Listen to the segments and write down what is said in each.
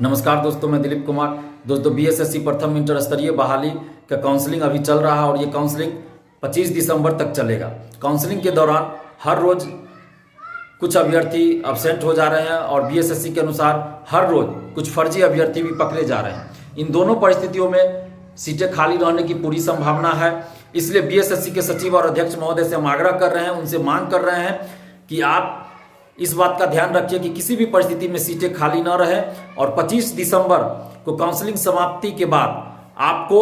नमस्कार दोस्तों, मैं दिलीप कुमार। दोस्तों, बीएसएससी प्रथम इंटर स्तरीय बहाली का काउंसलिंग अभी चल रहा है और ये काउंसलिंग 25 दिसंबर तक चलेगा। काउंसलिंग के दौरान हर रोज कुछ अभ्यर्थी अब्सेंट हो जा रहे हैं और बीएसएससी के अनुसार हर रोज कुछ फर्जी अभ्यर्थी भी पकड़े जा रहे हैं। इन दोनों परिस्थितियों में सीटें खाली रहने की पूरी संभावना है। इसलिए बीएसएससी के सचिव और अध्यक्ष महोदय से हम आग्रह कर रहे हैं, उनसे मांग कर रहे हैं कि आप इस बात का ध्यान रखिए कि किसी भी परिस्थिति में सीटें खाली न रहे और 25 दिसंबर को काउंसलिंग समाप्ति के बाद आपको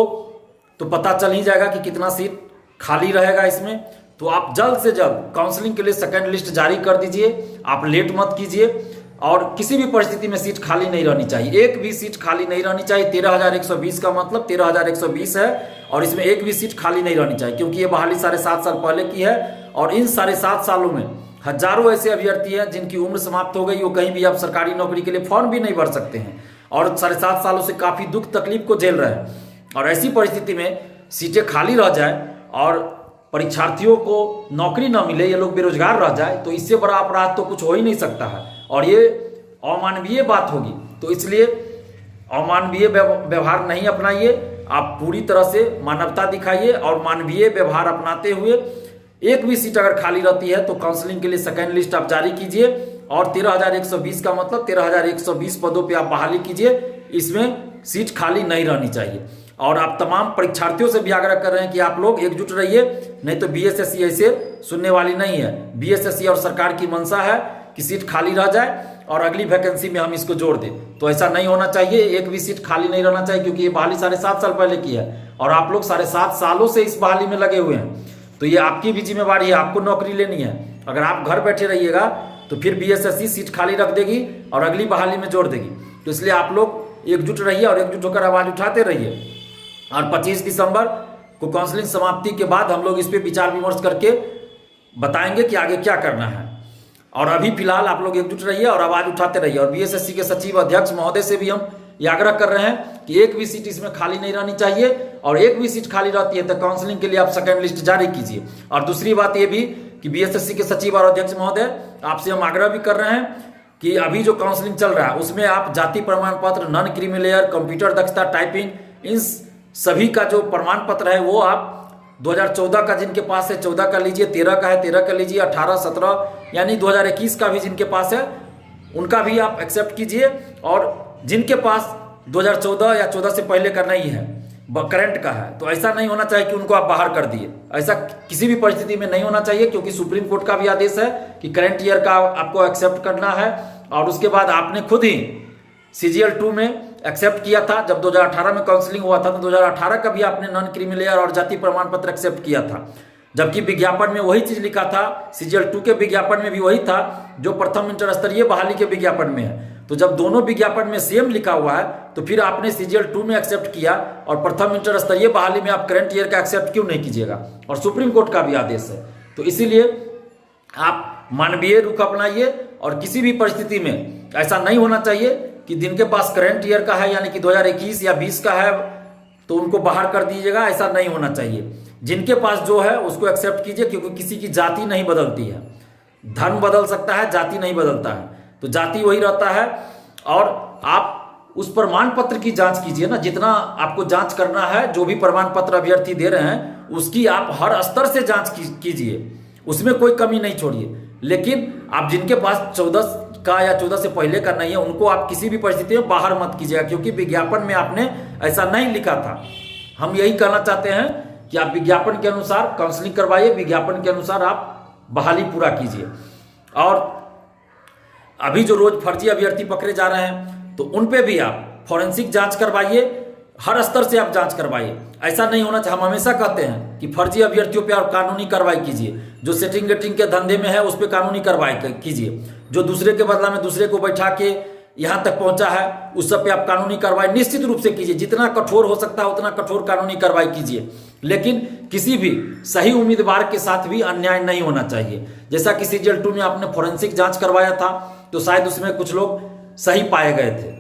तो पता चल ही जाएगा कि कितना सीट खाली रहेगा इसमें। तो आप जल्द से जल्द काउंसलिंग के लिए सेकेंड लिस्ट जारी कर दीजिए, आप लेट मत कीजिए और किसी भी परिस्थिति में सीट खाली नहीं रहनी चाहिए। एक भी सीट खाली नहीं रहनी चाहिए। 13,120 का मतलब 13,120 है और इसमें एक भी सीट खाली नहीं रहनी चाहिए, क्योंकि ये बहाली 7.5 साल पहले की है और इन 7.5 सालों में हजारों ऐसे अभ्यर्थी हैं जिनकी उम्र समाप्त हो गई, वो कहीं भी आप सरकारी नौकरी के लिए फॉर्म भी नहीं भर सकते हैं और 7.5 सालों से काफी दुख तकलीफ को झेल रहे हैं। और ऐसी परिस्थिति में सीटें खाली रह जाए और परीक्षार्थियों को नौकरी न मिले, ये लोग बेरोजगार रह जाए, तो इससे बड़ा अपराध तो कुछ हो ही नहीं सकता है और ये अमानवीय बात होगी। तो इसलिए अमानवीय व्यवहार नहीं अपनाइए, आप पूरी तरह से मानवता दिखाइए और मानवीय व्यवहार अपनाते हुए एक भी सीट अगर खाली रहती है तो काउंसलिंग के लिए सेकेंड लिस्ट आप जारी कीजिए और 13,120 का मतलब 13,120 पदों पे आप बहाली कीजिए। इसमें सीट खाली नहीं रहनी चाहिए और आप तमाम परीक्षार्थियों से भी आग्रह कर रहे हैं कि आप लोग एकजुट रहिए, नहीं तो बीएसएससी ऐसे सुनने वाली नहीं है। बीएसएससी और सरकार की मंशा है कि सीट खाली रह जाए और अगली वैकेंसी में हम इसको जोड़ दें, तो ऐसा नहीं होना चाहिए। एक भी सीट खाली नहीं रहना चाहिए, क्योंकि ये बहाली 7.5 साल पहले की है और आप लोग 7.5 सालों से इस बहाली में लगे हुए हैं। तो ये आपकी भी जिम्मेवारी है, आपको नौकरी लेनी है। अगर आप घर बैठे रहिएगा तो फिर बीएसएससी सीट खाली रख देगी और अगली बहाली में जोड़ देगी। तो इसलिए आप लोग एकजुट रहिए और एकजुट होकर आवाज उठाते रहिए और 25 दिसंबर को काउंसलिंग समाप्ति के बाद हम लोग इस पर विचार विमर्श करके बताएंगे कि आगे क्या करना है। और अभी फिलहाल आप लोग एकजुट रहिए और आवाज उठाते रहिए। और बीएसएससी के सचिव अध्यक्ष महोदय से भी हम ये आग्रह कर रहे हैं कि एक भी सीट इसमें खाली नहीं रहनी चाहिए और एक भी सीट खाली रहती है तो काउंसलिंग के लिए आप सेकेंड लिस्ट जारी कीजिए। और दूसरी बात ये भी कि बीएसएससी के सचिव और अध्यक्ष महोदय, आपसे हम आग्रह भी कर रहे हैं कि अभी जो काउंसलिंग चल रहा है उसमें आप जाति प्रमाण पत्र, नॉन क्रीमी, कंप्यूटर दक्षता, टाइपिंग, इन सभी का जो प्रमाण पत्र है वो आप 2014 का जिनके पास है 14 का लीजिए, 13 का है 13 का लीजिए, 18, 17 यानी 2021 का भी जिनके पास है उनका भी आप एक्सेप्ट कीजिए। और जिनके पास 2014 या 14 से पहले का नहीं है, करंट का है, तो ऐसा नहीं होना चाहिए कि उनको आप बाहर कर दिए। ऐसा किसी भी परिस्थिति में नहीं होना चाहिए, क्योंकि सुप्रीम कोर्ट का भी आदेश है कि करंट ईयर का आपको एक्सेप्ट करना है। और उसके बाद आपने खुद ही CGL 2 में एक्सेप्ट किया था। जब 2018 में काउंसलिंग हुआ था तो 2018 का भी आपने नॉन क्रीमी लेयर और जाति प्रमाण पत्र एक्सेप्ट किया था, जबकि विज्ञापन में वही चीज लिखा था। CGL 2 के विज्ञापन में भी वही था जो प्रथम इंटर स्तरीय बहाली के विज्ञापन में है। तो जब दोनों विज्ञापन में सेम लिखा हुआ है तो फिर आपने CGL 2 में एक्सेप्ट किया और प्रथम इंटर स्तरीय बहाली में आप करंट ईयर का एक्सेप्ट क्यों नहीं कीजिएगा? और सुप्रीम कोर्ट का भी आदेश है। तो इसीलिए आप मानवीय रुख अपनाइए और किसी भी परिस्थिति में ऐसा नहीं होना चाहिए कि जिनके पास करंट ईयर का है यानी कि 2021 या 20 का है तो उनको बाहर कर दीजिएगा। ऐसा नहीं होना चाहिए। जिनके पास जो है उसको एक्सेप्ट कीजिए, क्योंकि किसी की जाति नहीं बदलती है। धर्म बदल सकता है, जाति नहीं बदलता है, तो जाति वही रहता है। और आप उस प्रमाण पत्र की जांच कीजिए ना, जितना आपको जांच करना है, जो भी प्रमाण पत्र अभ्यर्थी दे रहे हैं उसकी आप हर स्तर से जांच कीजिए, उसमें कोई कमी नहीं छोड़िए। लेकिन आप जिनके पास 14 का या 14 से पहले का नहीं है उनको आप किसी भी परिस्थिति में बाहर मत कीजिएगा, क्योंकि विज्ञापन में आपने ऐसा नहीं लिखा था। हम यही कहना चाहते हैं कि आप विज्ञापन के अनुसार काउंसलिंग करवाइए, विज्ञापन के अनुसार आप बहाली पूरा कीजिए। और अभी जो रोज फर्जी अभ्यर्थी पकड़े जा रहे हैं तो उन पे भी आप फॉरेंसिक जांच करवाइए, हर स्तर से आप जांच करवाइए। ऐसा नहीं होना चाहिए। हम हमेशा कहते हैं कि फर्जी अभ्यर्थियों पे आप कानूनी कार्रवाई कीजिए। जो सेटिंग गेटिंग के धंधे में है उस पर कानूनी कार्रवाई कीजिए। जो दूसरे के बदला में दूसरे को बैठा के यहाँ तक पहुंचा है उस सब पे आप कानूनी कार्रवाई निश्चित रूप से कीजिए। जितना कठोर हो सकता है उतना कठोर कानूनी कार्रवाई कीजिए, लेकिन किसी भी सही उम्मीदवार के साथ भी अन्याय नहीं होना चाहिए। जैसा कि CGL 2 में आपने फॉरेंसिक जांच करवाया था तो शायद उसमें कुछ लोग सही पाए गए थे,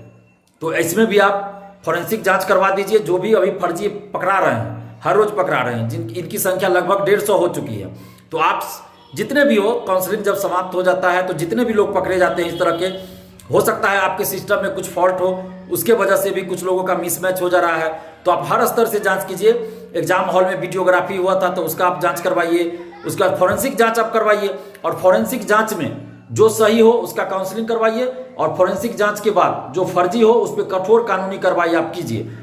तो इसमें भी आप फॉरेंसिक जांच करवा दीजिए। जो भी अभी फर्जी पकड़ा रहे हैं, हर रोज पकड़ा रहे हैं, इनकी संख्या लगभग 150 हो चुकी है। तो आप जितने भी हो, काउंसलिंग जब समाप्त हो जाता है तो जितने भी लोग पकड़े जाते हैं इस तरह के हो सकता है आपके सिस्टम में कुछ फॉल्ट हो, उसके वजह से भी कुछ लोगों का मिसमैच हो जा रहा है। तो आप हर स्तर से जांच कीजिए। एग्जाम हॉल में वीडियोग्राफी हुआ था तो उसका आप जांच करवाइए, उसके बाद फॉरेंसिक जांच आप करवाइए, और फॉरेंसिक जांच में जो सही हो उसका काउंसलिंग करवाइए, और फॉरेंसिक जांच के बाद जो फर्जी हो उस पर कठोर कानूनी कार्रवाई आप कीजिए।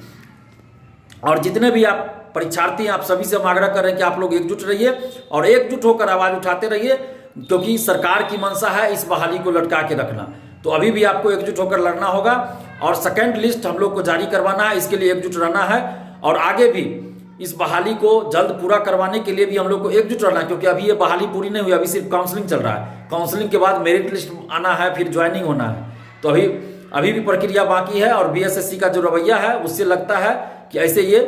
और जितने भी आप परीक्षार्थी हैं, आप सभी से हम आग्रह कर रहे हैं कि आप लोग एकजुट रहिए और एकजुट होकर आवाज उठाते रहिए, क्योंकि सरकार की मंशा है इस बहाली को लटका के रखना। तो अभी भी आपको एकजुट होकर लड़ना होगा और सेकंड लिस्ट हम लोग को जारी करवाना है, इसके लिए एकजुट रहना है। और आगे भी इस बहाली को जल्द पूरा करवाने के लिए भी हम लोग को एकजुट रहना है, क्योंकि अभी ये बहाली पूरी नहीं हुई, अभी सिर्फ काउंसलिंग चल रहा है। काउंसलिंग के बाद मेरिट लिस्ट आना है, फिर ज्वाइनिंग होना है। तो अभी भी प्रक्रिया बाकी है, और बीएसएससी का जो रवैया है उससे लगता है कि ऐसे ये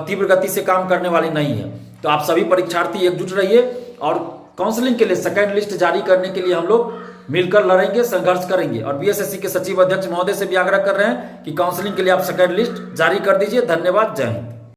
तीव्र गति से काम करने वाली नहीं है। तो आप सभी परीक्षार्थी एकजुट रहिए, और काउंसलिंग के लिए सेकंड लिस्ट जारी करने के लिए हम लोग मिलकर लड़ेंगे, संघर्ष करेंगे। और बीएसएससी के सचिव अध्यक्ष महोदय से भी आग्रह कर रहे हैं कि काउंसलिंग के लिए आप सेकंड लिस्ट जारी कर दीजिए। धन्यवाद, जय हिंद।